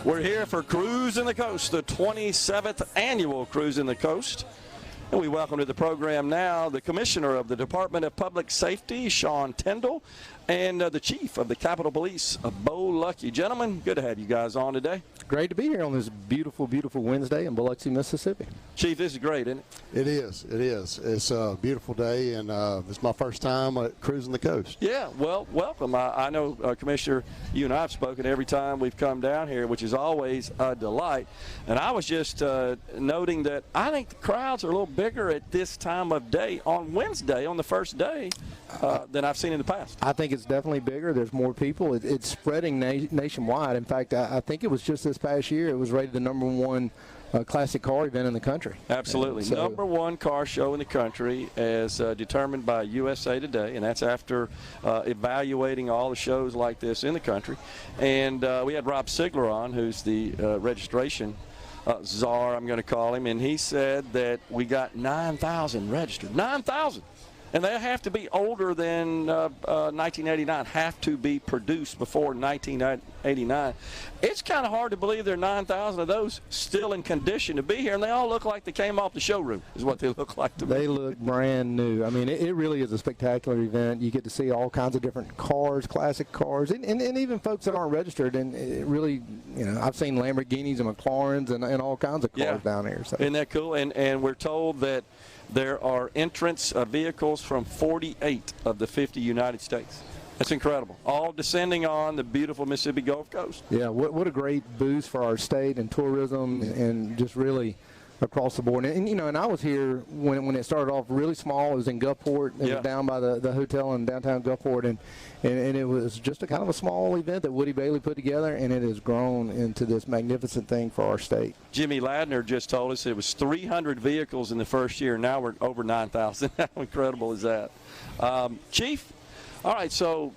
We're here for Cruisin the Coast, the 27th annual Cruisin the Coast. And we welcome to the program now the Commissioner of the Department of Public Safety, Sean Tindell, and the Chief of the Capitol Police, Bo Luckey. Gentlemen, good to have you guys on today. Great to be here on this beautiful, beautiful Wednesday in Biloxi, Mississippi. Chief, this is great, isn't it? It is. It is. It's a beautiful day, and it's my first time cruising the coast. Yeah, well, welcome. I know, Commissioner, you and I have spoken every time we've come down here, which is always a delight. And I was just noting that I think the crowds are a little bigger at this time of day on Wednesday, on the first day, than I've seen in the past. I think it's definitely bigger. There's more people. It's spreading nationwide. In fact, I think it was just this past year it was rated the #1 classic car event in the country. Absolutely. So, #1 car show in the country as determined by USA Today, and that's after evaluating all the shows like this in the country. And we had Rob Sigler on, who's the registration czar, I'm going to call him, and he said that we got 9,000 registered. 9,000! And they have to be older than 1989, have to be produced before 1989. It's kind of hard to believe there are 9,000 of those still in condition to be here, and they all look like they came off the showroom, is what they look like to me. They look brand new. I mean, it really is a spectacular event. You get to see all kinds of different cars, classic cars, and even folks that aren't registered. And it really, you know, I've seen Lamborghinis and McLarens and all kinds of cars down here. So. Isn't that cool? And we're told that there are entrance vehicles from 48 of the 50 United States. That's incredible. All descending on the beautiful Mississippi Gulf Coast. Yeah, what a great boost for our state and tourism and just really across the board. And you know, and I was here when it started off really small. It was in Gulfport. It was down by the hotel in downtown Gulfport, and it was just a kind of a small event that Woody Bailey put together, and it has grown into this magnificent thing for our state. Jimmy Ladner just told us it was 300 vehicles in the first year. Now we're over 9,000. How incredible is that? Chief, all right, so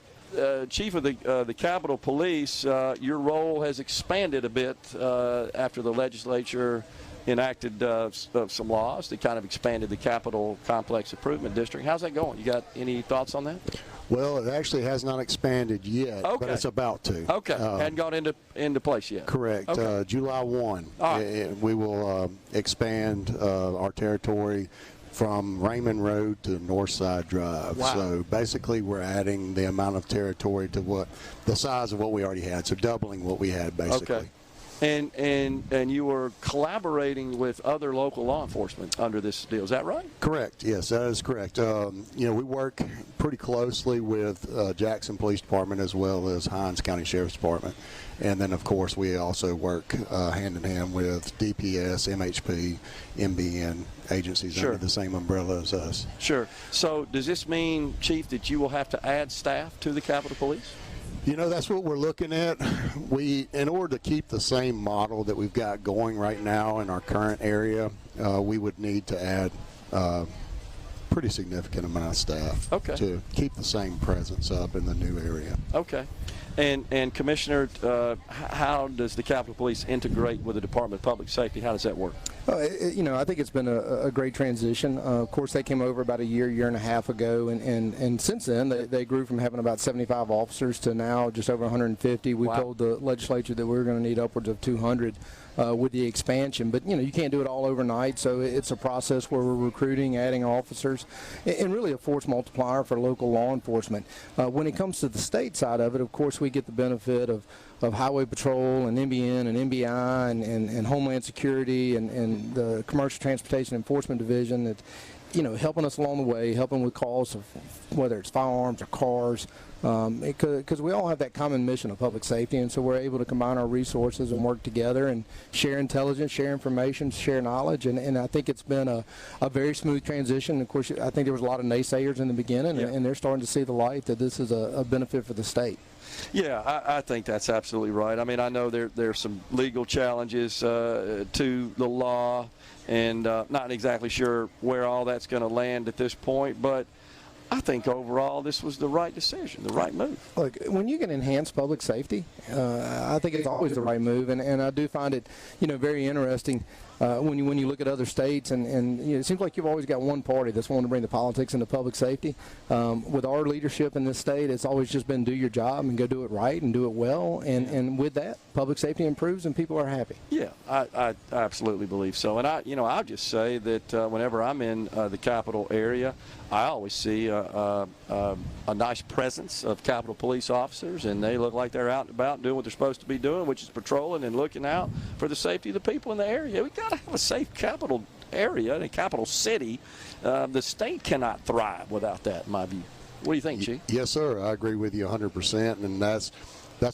Chief of the Capitol Police, your role has expanded a bit after the legislature enacted some laws that kind of expanded the Capitol Complex Improvement District. How's that going? You got any thoughts on that? Well, it actually has not expanded yet, but it's about to. Okay, hadn't gone into place yet. Correct. Okay. July 1, we will expand our territory from Raymond Road to Northside Drive. Wow. So basically we're adding the amount of territory to the size of what we already had, so doubling what we had basically. Okay. And you were collaborating with other local law enforcement under this deal. Is that right? Correct. Yes, that is correct. You know, we work pretty closely with Jackson Police Department as well as Hinds County Sheriff's Department. And then, of course, we also work hand in hand with DPS, MHP, MBN agencies under the same umbrella as us. Sure. So does this mean, Chief, that you will have to add staff to the Capitol Police? You know, that's what we're looking at. In order to keep the same model that we've got going right now in our current area, we would need to add pretty significant amount of staff to keep the same presence up in the new area. Okay. And Commissioner, how does the Capitol Police integrate with the Department of Public Safety? How does that work? You know, I think it's been a great transition. Of course, they came over about a year and a half ago, and since then they grew from having about 75 officers to now just over 150. We told the legislature that we were going to need upwards of 200 with the expansion, but you know, you can't do it all overnight, so it's a process where we're recruiting, adding officers, and really a force multiplier for local law enforcement. When it comes to the state side of it, of course, we get the benefit of Highway Patrol and MBN and MBI and Homeland Security and the Commercial Transportation Enforcement Division that, you know, helping us along the way, helping with calls of whether it's firearms or cars, because we all have that common mission of public safety, and so we're able to combine our resources and work together and share intelligence, share information, share knowledge, and I think it's been a very smooth transition. Of course, I think there was a lot of naysayers in the beginning, and they're starting to see the light that this is a benefit for the state. Yeah, I think that's absolutely right. I mean, I know there's some legal challenges to the law, and not exactly sure where all that's going to land at this point, but I think overall this was the right decision, the right move. Look, when you can enhance public safety, I think it's always the right move, and I do find it, you know, very interesting. when you look at other states, and it seems like you've always got one party that's wanting to bring the politics into public safety. With our leadership in this state, it's always just been do your job and go do it right and do it well, and with that, public safety improves and people are happy. Yeah, I absolutely believe so. And I'll just say that whenever I'm in the Capitol area, I always see a nice presence of Capitol police officers, and they look like they're out and about doing what they're supposed to be doing, which is patrolling and looking out for the safety of the people in the area. We've got to have a safe Capitol area and a capital city. The state cannot thrive without that, in my view. What do you think, Chief? Yes, sir. I agree with you 100%, and that's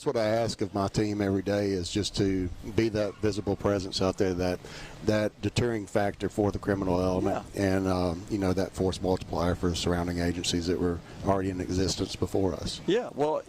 what I ask of my team every day, is just to be that visible presence out there, that deterring factor for the criminal element, and that force multiplier for the surrounding agencies that were already in existence before us. Yeah, well,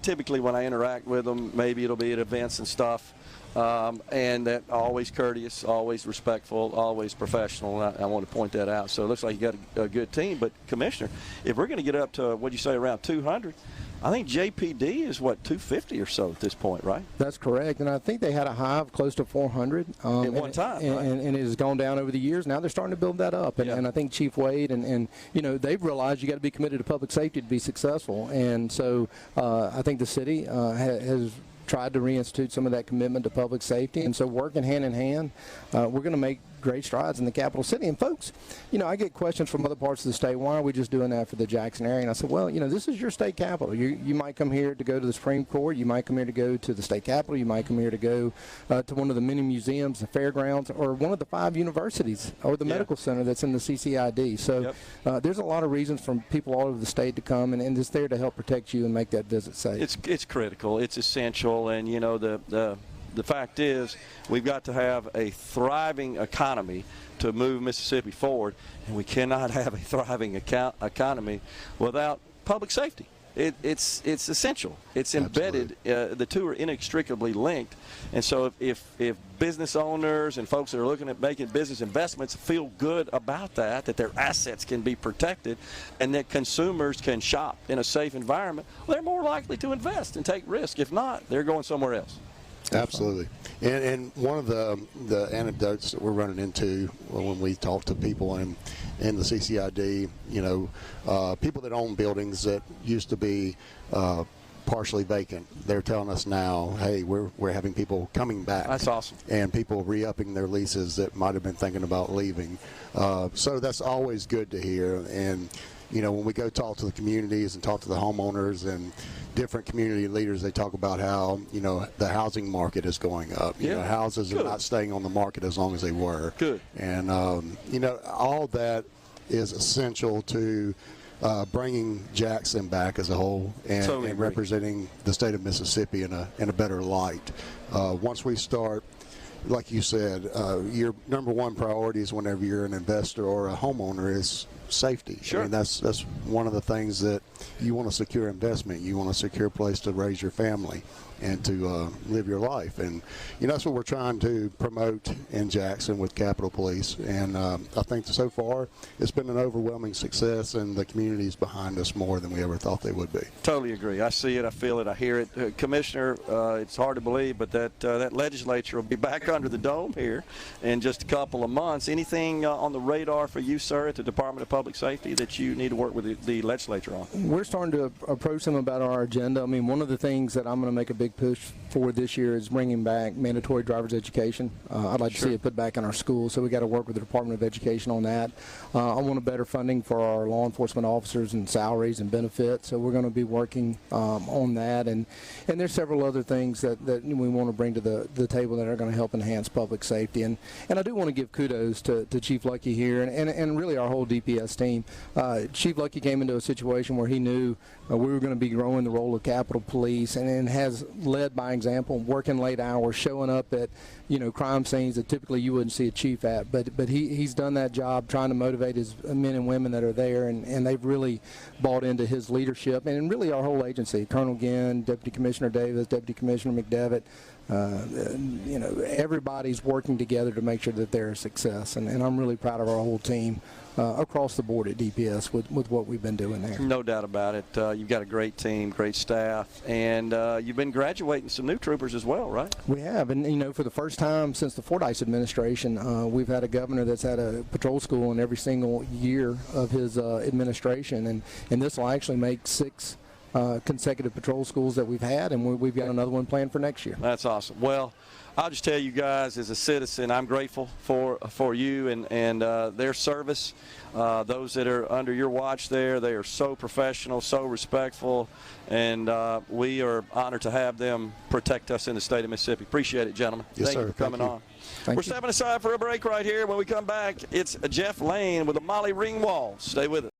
typically when I interact with them, maybe it'll be at events and stuff, and that always courteous, always respectful, always professional. And I want to point that out. So it looks like you got a good team. But Commissioner, if we're going to get up to what'd you say, around 200? I think JPD is, 250 or so at this point, right? That's correct. And I think they had a high of close to 400. At one time, right? And it has gone down over the years. Now they're starting to build that up. And I think Chief Wade and they've realized you got to be committed to public safety to be successful. And so I think the city has tried to reinstitute some of that commitment to public safety. And so working hand in hand, we're going to make great strides in the capital city. And folks, I get questions from other parts of the state, why are we just doing that for the Jackson area? And I said, well, this is your state capital. You might come here to go to the Supreme Court. You might come here to go to the state capitol. You might come here to go to one of the many museums, the fairgrounds, or one of the 5 universities, or the medical center that's in the CCID. So there's a lot of reasons for people all over the state to come, and it's there to help protect you and make that visit safe. It's critical. It's essential. And, the fact is, we've got to have a thriving economy to move Mississippi forward, and we cannot have a thriving economy without public safety. It's essential. It's embedded. The two are inextricably linked. And so if business owners and folks that are looking at making business investments feel good about that their assets can be protected and that consumers can shop in a safe environment, well, they're more likely to invest and take risk. If not, they're going somewhere else. Absolutely. And one of the anecdotes that we're running into when we talk to people in the CCID, people that own buildings that used to be partially vacant, they're telling us now, hey, we're having people coming back. That's awesome. And people re-upping their leases that might have been thinking about leaving. So that's always good to hear. And when we go talk to the communities and talk to the homeowners and different community leaders, they talk about how, the housing market is going up. Houses are not staying on the market as long as they were. Good. And, all that is essential to bringing Jackson back as a whole and representing the state of Mississippi in a better light. Once we start, like you said, your number one priority is whenever you're an investor or a homeowner is safety. Sure. I mean, that's one of the things that you want to secure investment. You want to secure a place to raise your family and to live your life. And, that's what we're trying to promote in Jackson with Capitol Police. And I think so far it's been an overwhelming success, and the community is behind us more than we ever thought they would be. Totally agree. I see it. I feel it. I hear it. Commissioner, it's hard to believe, but that legislature will be back under the dome here in just a couple of months. Anything on the radar for you, sir, at the Department of Public Safety that you need to work with the legislature on? We're starting to approach them about our agenda. I mean, one of the things that I'm going to make a big push for this year is bringing back mandatory driver's education. I'd like to see it put back in our schools, so we got to work with the Department of Education on that. I want a better funding for our law enforcement officers and salaries and benefits, so we're going to be working on that. And there's several other things that we want to bring to the table that are going to help enhance public safety. And I do want to give kudos to Chief Luckey here and really our whole DPS team. Chief Luckey came into a situation where he knew we were going to be growing the role of Capitol Police and has led by example, working late hours, showing up at crime scenes that typically you wouldn't see a chief at. But he's done that job trying to motivate his men and women that are there, and they've really bought into his leadership and really our whole agency. Colonel Ginn, Deputy Commissioner Davis, Deputy Commissioner McDevitt, everybody's working together to make sure that they're a success, and I'm really proud of our whole team across the board at DPS with what we've been doing there. No doubt about it. You've got a great team, great staff, and you've been graduating some new troopers as well, right? We have, and for the first time since the Fordyce administration, we've had a governor that's had a patrol school in every single year of his administration, and this will actually make 6 consecutive patrol schools that we've had, and we've got another one planned for next year. That's awesome. Well, I'll just tell you guys, as a citizen, I'm grateful for you and their service. Those that are under your watch there, they are so professional, so respectful, and we are honored to have them protect us in the state of Mississippi. Appreciate it, gentlemen. Yes, Thank you for coming on. We're stepping aside for a break right here. When we come back, it's Jeff Lane with the Molly Ringwald. Stay with us.